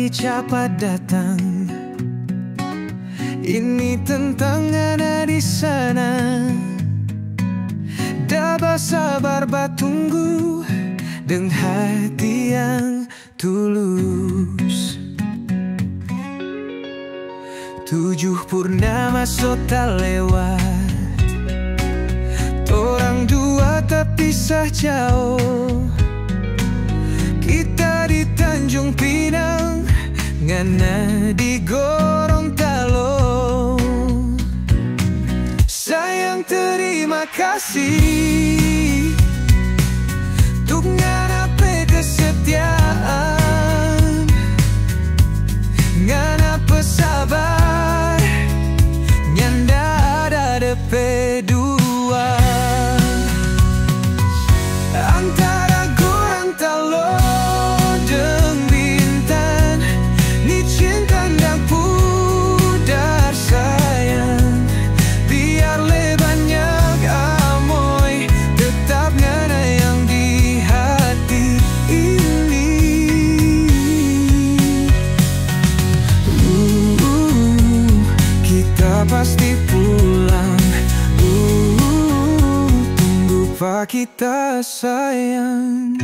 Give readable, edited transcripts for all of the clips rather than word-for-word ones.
pagi cepat datang. Ini tentang ada di sana. Dapat sabar batunggu dengan hati yang tulus. 7 purnama so tak lewat. Orang dua tak pisah jauh. Kita di Tanjung Pinang, ngana di Gorontalo. Sayang terima kasih untuk ngana kesetiaan, ngana pesabar, nyanda ada DP dua. Antara Gorontalo deng Bintan, ni cinta ndang pudar sayang. Biar le banyak amoy, tetap ngana yang di hati ini. Kita pasti pulang. Tunggu pak kita sayang.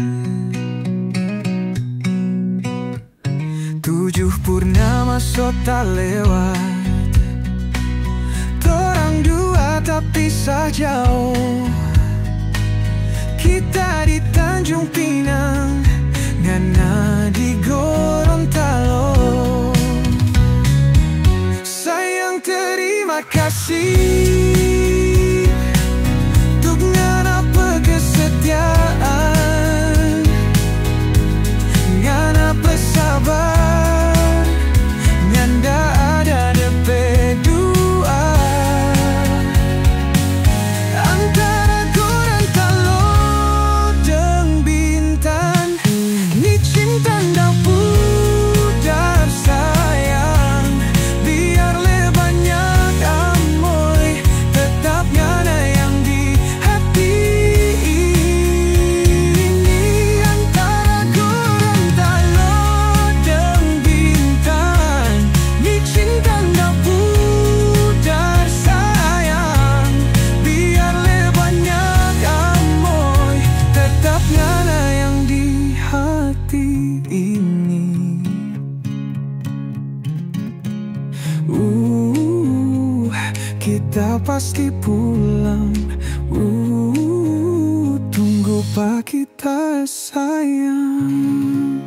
7 purnama so tak lewat. Torang dua tak pisah jauh. Kita di Tanjung Pinang, ngana di Gorontalo. Sayang terima kasih untuk ngana kesetiaan, ngana pesabar, nyanda ada DP dua. Antara Gorontalo deng Bintan, ni cinta ndang pudar sayang. Biar le banyak amoy, tetap ngana yang di hati ini. Antara Gorontalo deng Bintan, ni cinta ndang pudar sayang. Biar le banyak amoy, tetap ngana yang di hati ini. Kita pasti pulang. Tunggu pak kita sayang.